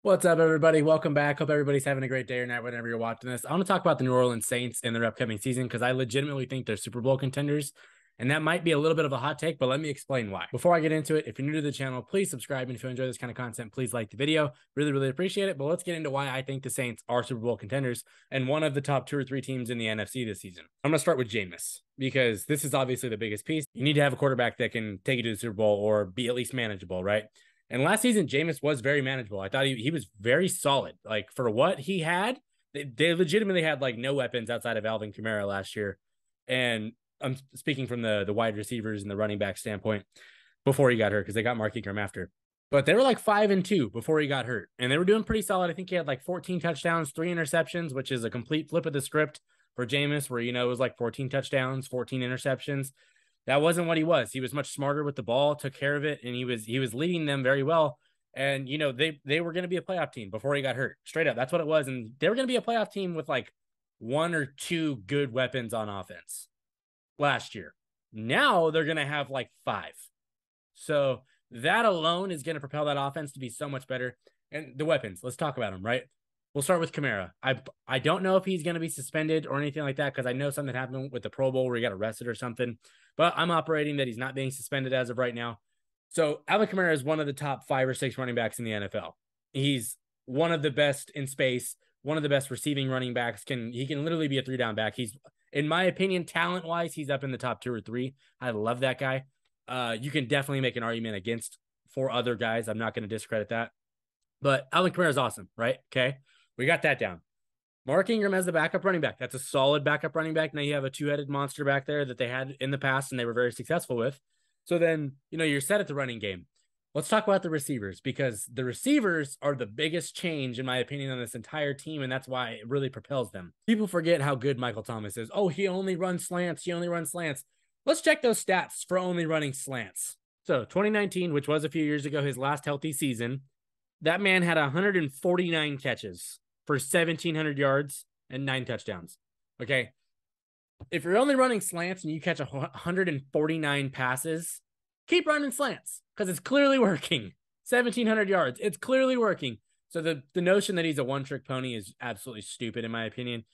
What's up, everybody? Welcome back. Hope everybody's having a great day or night whenever you're watching this. I want to talk about the New Orleans Saints in their upcoming season because I legitimately think they're Super Bowl contenders. And that might be a little bit of a hot take, but let me explain why. Before I get into it, if you're new to the channel, please subscribe. And if you enjoy this kind of content, please like the video. Really, really appreciate it. But let's get into why I think the Saints are Super Bowl contenders and one of the top 2 or 3 teams in the NFC this season. I'm going to start with Jameis because this is obviously the biggest piece. You need to have a quarterback that can take you to the Super Bowl or be at least manageable, right? And last season, Jameis was very manageable. I thought he was very solid. Like for what he had, they legitimately had like no weapons outside of Alvin Kamara last year. And I'm speaking from the wide receivers and the running back standpoint before he got hurt because they got Mark Ingram after. But they were like 5-2 before he got hurt. And they were doing pretty solid. I think he had like 14 touchdowns, 3 interceptions, which is a complete flip of the script for Jameis, where, it was like 14 touchdowns, 14 interceptions. That wasn't what he was. He was much smarter with the ball, took care of it, and he was leading them very well. And they were going to be a playoff team before he got hurt. Straight up, that's what it was. And they were going to be a playoff team with like 1 or 2 good weapons on offense last year. Now they're going to have like 5. So that alone is going to propel that offense to be so much better. And the weapons, let's talk about them, right? We'll start with Camara. I don't know if he's going to be suspended or anything like that because I know something happened with the Pro Bowl where he got arrested or something. But I'm operating that he's not being suspended as of right now. So Alvin Kamara is one of the top 5 or 6 running backs in the NFL. He's one of the best in space, one of the best receiving running backs. He can literally be a 3-down back. He's, in my opinion, talent-wise, he's up in the top 2 or 3. I love that guy. You can definitely make an argument against 4 other guys. I'm not going to discredit that. But Alvin Kamara is awesome, right? Okay. We got that down. Mark Ingram as the backup running back. That's a solid backup running back. Now you have a 2-headed monster back there that they had in the past and they were very successful with. So then, you're set at the running game. Let's talk about the receivers because the receivers are the biggest change, in my opinion, on this entire team, and that's why it really propels them. People forget how good Michael Thomas is. Oh, he only runs slants. He only runs slants. Let's check those stats for only running slants. So 2019, which was a few years ago, his last healthy season, that man had 149 catches for 1,700 yards and 9 touchdowns. Okay. If you're only running slants and you catch 149 passes, keep running slants because it's clearly working. 1,700 yards. It's clearly working. So the notion that he's a one-trick pony is absolutely stupid, in my opinion.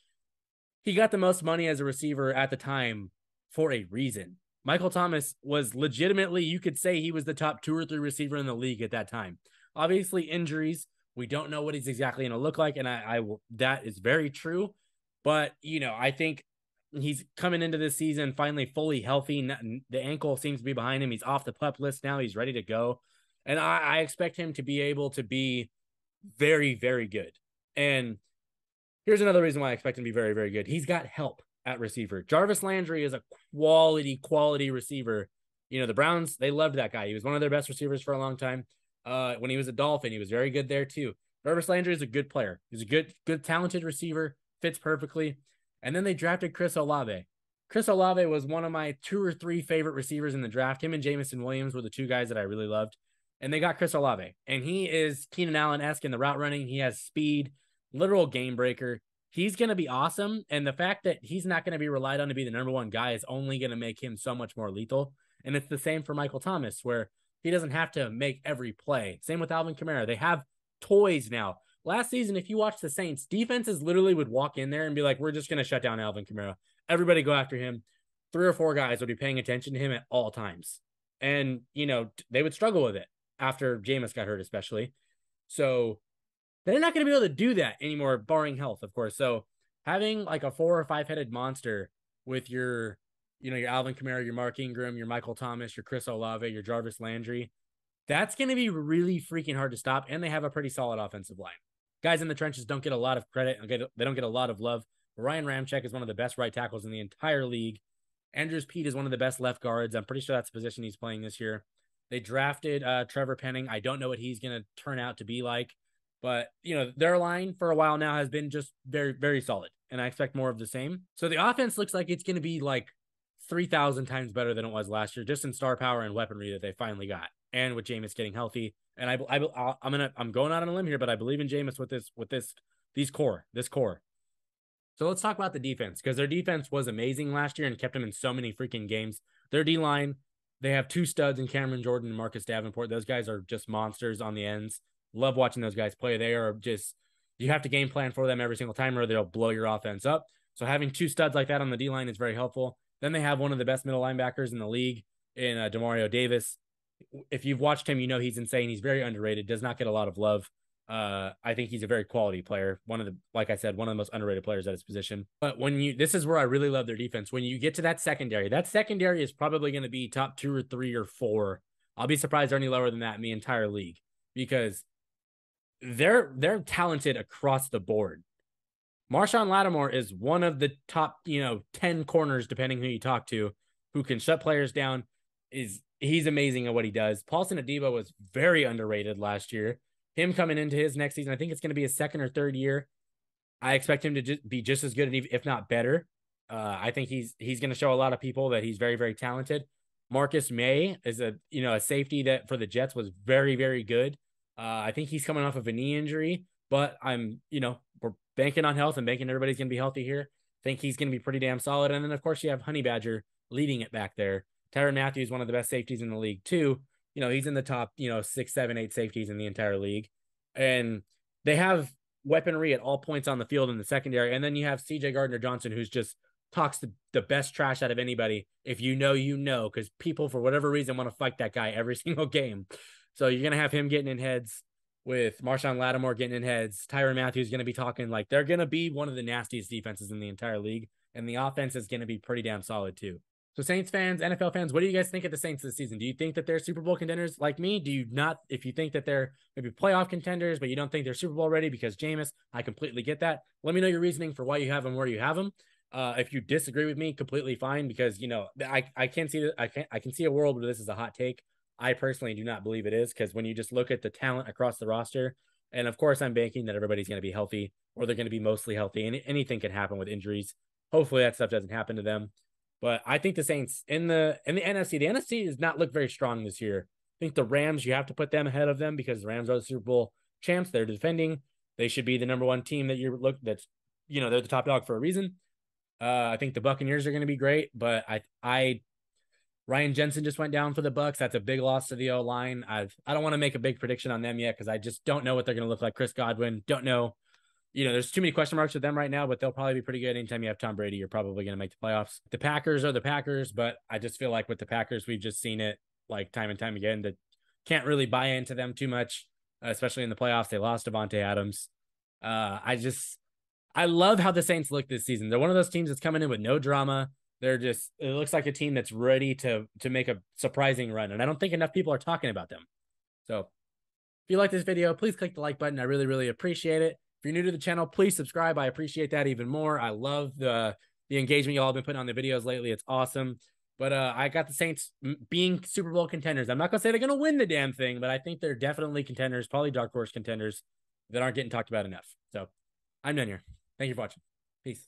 He got the most money as a receiver at the time for a reason. Michael Thomas was legitimately, you could say he was the top 2 or 3 receiver in the league at that time. Obviously, injuries. We don't know what he's exactly going to look like, and I that is very true. But I think he's coming into this season finally fully healthy. The ankle seems to be behind him. He's off the PUP list now. He's ready to go, and I expect him to be able to be very, very good. And here's another reason why I expect him to be very, very good. He's got help at receiver. Jarvis Landry is a quality receiver. The Browns, they loved that guy. He was one of their best receivers for a long time. When he was a Dolphin, he was very good there too. Jarvis Landry is a good player. He's a good, talented receiver, fits perfectly. And then they drafted Chris Olave. Chris Olave was one of my 2 or 3 favorite receivers in the draft. Him and Jameson Williams were the 2 guys that I really loved. And they got Chris Olave. And he is Keenan Allen-esque in the route running. He has speed, literal game breaker. He's going to be awesome. And the fact that he's not going to be relied on to be the number 1 guy is only going to make him so much more lethal. And it's the same for Michael Thomas, where he doesn't have to make every play. Same with Alvin Kamara. They have toys now. Last season, if you watch the Saints, defenses literally would walk in there and be like, we're just going to shut down Alvin Kamara. Everybody go after him. 3 or 4 guys would be paying attention to him at all times. And, they would struggle with it after Jameis got hurt, especially. So they're not going to be able to do that anymore, barring health, of course. So having like a 4 or 5-headed monster with your Alvin Kamara, your Mark Ingram, your Michael Thomas, your Chris Olave, your Jarvis Landry, that's going to be really freaking hard to stop. And they have a pretty solid offensive line. Guys in the trenches don't get a lot of credit. They don't get a lot of love. Ryan Ramczyk is one of the best right tackles in the entire league. Andrews Pete is one of the best left guards. I'm pretty sure that's the position he's playing this year. They drafted Trevor Penning. I don't know what he's going to turn out to be like. But, their line for a while now has been just very, very solid. And I expect more of the same. So the offense looks like it's going to be like 3,000 times better than it was last year, just in star power and weaponry that they finally got. And with Jameis getting healthy. And I'm going out on a limb here, but I believe in Jameis with this core. So let's talk about the defense, because their defense was amazing last year and kept them in so many freaking games. Their D-line, they have 2 studs in Cameron Jordan and Marcus Davenport. Those guys are just monsters on the ends. Love watching those guys play. They are just, you have to game plan for them every single time or they'll blow your offense up. So having two studs like that on the D-line is very helpful. Then they have one of the best middle linebackers in the league in Demario Davis. If you've watched him, you know he's insane. He's very underrated, does not get a lot of love. I think he's a very quality player. One of the, like I said, one of the most underrated players at his position. But this is where I really love their defense. When you get to that secondary is probably going to be top 2 or 3 or 4. I'll be surprised they're any lower than that in the entire league because they're talented across the board. Marshawn Lattimore is one of the top, 10 corners, depending who you talk to, who can shut players down. He's amazing at what he does. Paulson Adebo was very underrated last year. Him coming into his next season, I think it's going to be his second or third year. I expect him to be just as good, if not better. I think he's going to show a lot of people that he's very, very talented. Marcus May is a safety that for the Jets was very, very good. I think he's coming off of a knee injury, but we're banking on health and banking everybody's going to be healthy here. I think he's going to be pretty damn solid. And then, of course, you have Honey Badger leading it back there. Tyrann Mathieu is one of the best safeties in the league, too. He's in the top, 6, 7, 8 safeties in the entire league. And they have weaponry at all points on the field in the secondary. And then you have CJ Gardner-Johnson, who's just talks the best trash out of anybody. If you know, because people, for whatever reason, want to fight that guy every single game. So you're going to have him getting in heads with Marshawn Lattimore getting in heads. Tyrann Mathieu is going to be talking like they're going to be one of the nastiest defenses in the entire league. And the offense is going to be pretty damn solid, too. So Saints fans, NFL fans, what do you guys think of the Saints this season? Do you think that they're Super Bowl contenders like me? Do you not? If you think that they're maybe playoff contenders, but you don't think they're Super Bowl ready because Jameis, I completely get that. Let me know your reasoning for why you have them where you have them. If you disagree with me, completely fine, because I can see that I can see a world where this is a hot take. I personally do not believe it is, because when you just look at the talent across the roster, and of course I'm banking that everybody's going to be healthy, or they're going to be mostly healthy, and anything can happen with injuries. Hopefully that stuff doesn't happen to them. But I think the Saints in the NFC does not look very strong this year. I think the Rams, you have to put them ahead of them because the Rams are the Super Bowl champs. They're defending. They should be the number one team that they're the top dog for a reason. I think the Buccaneers are going to be great, but Ryan Jensen just went down for the Bucs. That's a big loss to the O-line. I don't want to make a big prediction on them yet because I just don't know what they're going to look like. Chris Godwin, don't know. There's too many question marks with them right now, but they'll probably be pretty good. Anytime you have Tom Brady, you're probably going to make the playoffs. The Packers are the Packers, but I just feel like with the Packers, we've just seen it like time and time again that can't really buy into them too much, especially in the playoffs. They lost Devontae Adams. I love how the Saints look this season. They're one of those teams that's coming in with no drama. It looks like a team that's ready to make a surprising run. And I don't think enough people are talking about them. So if you like this video, please click the like button. I really, really appreciate it. If you're new to the channel, please subscribe. I appreciate that even more. I love the engagement y'all have been putting on the videos lately. It's awesome. But I got the Saints being Super Bowl contenders. I'm not going to say they're going to win the damn thing, but I think they're definitely contenders, probably dark horse contenders that aren't getting talked about enough. So I'm done here. Thank you for watching. Peace.